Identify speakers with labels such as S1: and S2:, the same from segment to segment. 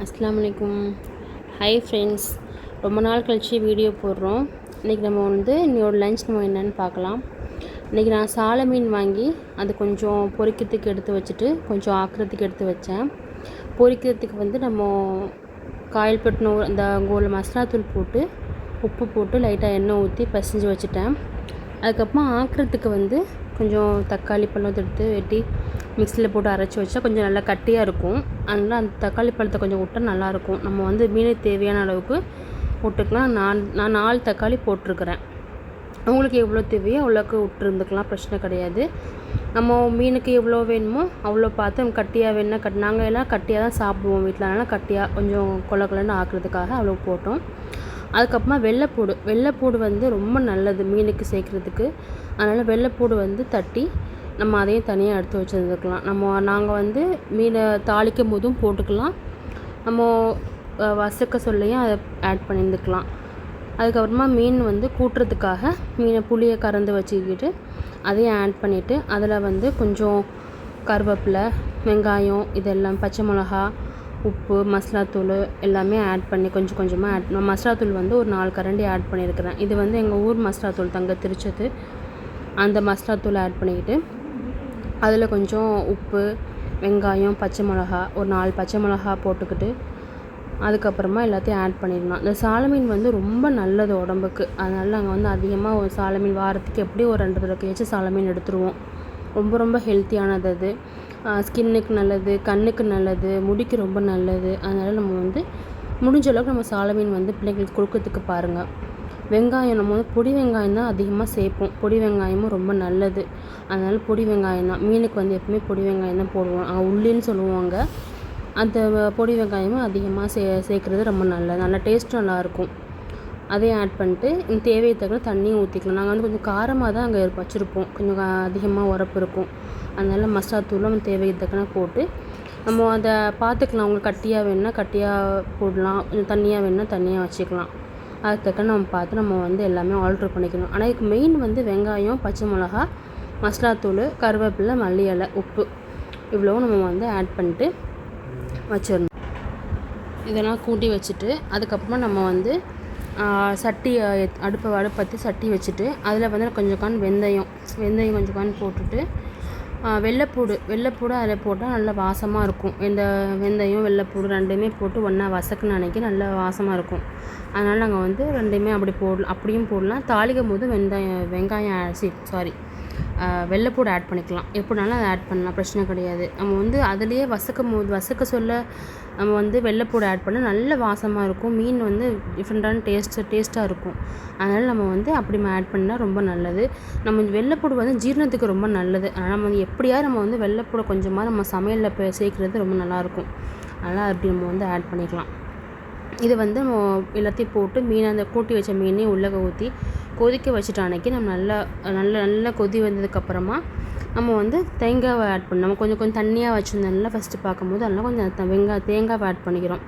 S1: அஸ்ஸலாமு அலைக்கும். Hi friends, ரொம்ப நாள் கழிச்சு வீடியோ போடுறோம். இன்றைக்கி நம்ம இன்னொரு லஞ்ச் நம்ம என்னென்னு பார்க்கலாம். இன்றைக்கி நான் சால மீன் வாங்கி அது கொஞ்சம் பொரிக்கிறதுக்கு எடுத்து வச்சுட்டு கொஞ்சம் ஆக்கிறதுக்கு எடுத்து வச்சேன். பொரிக்கிறதுக்கு நம்ம காயில் பட்டணும் அந்த கோல் மசாலா தூள் போட்டு உப்பு போட்டு லைட்டாக எண்ணெய் ஊற்றி பசைஞ்சு வச்சுட்டேன். அதுக்கப்புறமா ஆக்கிறதுக்கு கொஞ்சம் தக்காளி பழம் எடுத்து வெட்டி மிக்சியில் போட்டு அரைச்சி வச்சா கொஞ்சம் நல்லா கட்டியாக இருக்கும். அதனால் அந்த தக்காளி பழத்தை கொஞ்சம் விட்டா நல்லாயிருக்கும். நம்ம மீனுக்கு தேவையான அளவுக்கு விட்டுக்கலாம். நான் 4 தக்காளி போட்டிருக்கிறேன். அவங்களுக்கு எவ்வளோ தேவையோ அவ்வளோக்கு விட்டுருந்துக்கலாம், பிரச்சனை கிடையாது. நம்ம மீனுக்கு எவ்வளோ வேணுமோ அவ்வளோ பார்த்து நம்ம கட்டியாக வேணுன்னா நாங்கள் எல்லாம் கட்டியாக தான் சாப்பிடுவோம் வீட்டில். அதனால் கட்டியாக கொஞ்சம் கொலன்னு ஆக்குறதுக்காக அவ்வளோ போட்டோம். அதுக்கப்புறமா வெள்ளைப்பூடு ரொம்ப நல்லது மீனுக்கு சேர்க்குறதுக்கு. அதனால் வெள்ளைப்பூடு தட்டி நம்ம அதையும் தனியாக எடுத்து வச்சுருந்துக்கலாம். நாங்கள் மீனை தாளிக்கும் போதும் போட்டுக்கலாம், நம்ம வசக்க சொல்லையும் அதை ஆட் பண்ணியிருந்துக்கலாம். அதுக்கப்புறமா மீன் கூட்டுறதுக்காக மீனை புளியை கறந்து வச்சுக்கிட்டு அதையும் ஆட் பண்ணிவிட்டு அதில் கொஞ்சம் கருவேப்பிலை, வெங்காயம், இதெல்லாம் பச்சை மிளகா, உப்பு, மசாலாத்தூள் எல்லாமே ஆட் பண்ணி கொஞ்சம் கொஞ்சமாக மசாலாத்தூள் ஒரு 4 கரண்டி ஆட் பண்ணியிருக்கிறேன். இது எங்கள் ஊர் மசாலாத்தூள் தங்க திரிச்சது. அந்த மசாலாத்தூள் ஆட் பண்ணிக்கிட்டு அதில் கொஞ்சம் உப்பு, வெங்காயம், பச்சை மிளகா, ஒரு 4 பச்சை மிளகா போட்டுக்கிட்டு அதுக்கப்புறமா எல்லாத்தையும் ஆட் பண்ணிடலாம். இந்த சால மீன் ரொம்ப நல்லது உடம்புக்கு. அதனால் நாங்கள் அதிகமாக ஒரு சால மீன் வாரத்துக்கு எப்படியும் ஒரு 2 தடவைக்காச்சும் சால மீன் எடுத்துருவோம். ரொம்ப ஹெல்த்தியானது அது. ஸ்கின்னுக்கு நல்லது, கண்ணுக்கு நல்லது, முடிக்கு ரொம்ப நல்லது. அதனால் நம்ம முடிஞ்ச அளவுக்கு நம்ம சால மீன் பிள்ளைங்களுக்கு கொடுக்கறதுக்கு பாருங்கள். வெங்காயம் நம்ம பொடி வெங்காயம் தான் அதிகமாக சேர்ப்போம். பொடி வெங்காயமும் ரொம்ப நல்லது. அதனால் பொடி வெங்காயம் தான் மீனுக்கு எப்பவுமே பொடி வெங்காயம் தான் போடுவோம். உள்ளின்னு சொல்லுவாங்க. அந்த பொடி வெங்காயமும் அதிகமாக சேர்க்குறது ரொம்ப நல்லது. நல்லா டேஸ்ட்டும் நல்லாயிருக்கும். அதையும் ஆட் பண்ணிட்டு தேவையை தவிர தண்ணியும் ஊற்றிக்கலாம். நாங்கள் கொஞ்சம் காரமாக தான் அங்கே வச்சுருப்போம். கொஞ்சம் அதிகமாக உரப்பு இருக்கும். அதனால் மசாலா தூளும் தேவையை தக்கன போட்டு நம்ம அதை பார்த்துக்கலாம். அவங்களுக்கு கட்டியாக வேணுன்னா கட்டியாக போடலாம், கொஞ்சம் தண்ணியாக வேணுன்னா தண்ணியாக வச்சுக்கலாம். அதுக்கு தக்கன நம்ம பார்த்து நம்ம எல்லாமே ஆல்ட்ரு பண்ணிக்கணும். ஆனால் இதுக்கு மெயின் வெங்காயம், பச்சை மிளகா, மசாலாத்தூள், கருவேப்பிலை, மல்லி இலை, உப்பு இவ்வளவும் நம்ம ஆட் பண்ணிட்டு வச்சிடணும். இதெல்லாம் கூட்டி வச்சுட்டு அதுக்கப்புறமா நம்ம சட்டி அடுப்பை சட்டி வச்சுட்டு அதில் கொஞ்சம் வெந்தயம் கொஞ்சம் போட்டுட்டு வெள்ளைப்பூடு அதில் போட்டால் நல்லா வாசமாக இருக்கும். வெந்தயம், வெள்ளைப்பூடு ரெண்டுமே போட்டு ஒன்றா வசக்குன்னு அன்றைக்கி நல்லா வாசமாக இருக்கும். அதனால் நாங்கள் ரெண்டுமே அப்படியும் போடலாம். தாளிக்கும் போது வெங்காயம் வெள்ளைப்பூடு ஆட் பண்ணிக்கலாம். எப்படினாலும் அதை ஆட் பண்ணலாம், பிரச்சனை கிடையாது. நம்ம அதுலேயே வசக்க சொல்ல நம்ம வெள்ளைப்பூடு ஆட் பண்ணால் நல்ல வாசமாக இருக்கும். மீன் டிஃப்ரெண்ட்டான டேஸ்ட்டாக இருக்கும். அதனால் நம்ம அப்படி ஆட் பண்ணால் ரொம்ப நல்லது. நம்ம வெள்ளைப்பூடு ஜீரணத்துக்கு ரொம்ப நல்லது. அதனால் நம்ம எப்படியாவது நம்ம வெள்ளைப்பூடை கொஞ்சமாக நம்ம சமையலில் சேர்க்குறது ரொம்ப நல்லாயிருக்கும். அதனால் அப்படி நம்ம ஆட் பண்ணிக்கலாம். இது நம்ம எல்லாத்தையும் போட்டு அந்த கூட்டி வச்ச மீனையும் உள்ளே ஊற்றி கொதிக்க வச்சுட்டு அன்றைக்கி நம்ம நல்லா கொதி வந்ததுக்கப்புறமா நம்ம தேங்காவை ஆட் பண்ணணும். நம்ம கொஞ்சம் தண்ணியாக வச்சுருந்தோம்ல ஃபஸ்ட்டு பார்க்கும்போது அதனால் கொஞ்சம் தேங்காவை ஆட் பண்ணிக்கிறோம்.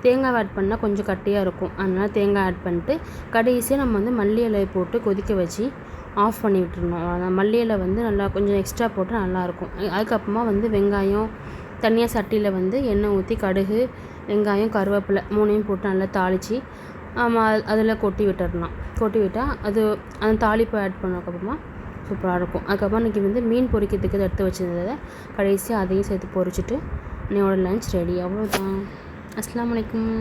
S1: தேங்காவை ஆட் பண்ணால் கொஞ்சம் கட்டியாக இருக்கும். அதனால் தேங்காய் ஆட் பண்ணிட்டு கடைசியாக நம்ம மல்லி இலையை போட்டு கொதிக்க வச்சு ஆஃப் பண்ணி விட்டுருணும். மல்லி இலை நல்லா கொஞ்சம் எக்ஸ்ட்ரா போட்டு நல்லாயிருக்கும். அதுக்கப்புறமா வெங்காயம் தனியாக சட்டியில் எண்ணெய் ஊற்றி கடுகு, வெங்காயம், கருவேப்பிலை 3ஐயும் போட்டு நல்லா தாளித்து அதில் கொட்டி விட்டுடலாம். கொட்டி விட்டால் அந்த தாளிப்பை ஆட் பண்ணதுக்கப்புறமா சூப்பராக இருக்கும். அதுக்கப்புறம் இன்றைக்கி மீன் பொரிக்கிறதுக்கு எடுத்து வச்சுருந்ததை கடைசியாக அதையும் சேர்த்து பொரிச்சிட்டு என்னோடய லஞ்ச் ரெடி. அவ்வளோதான். அஸ்ஸலாமு அலைக்கும்.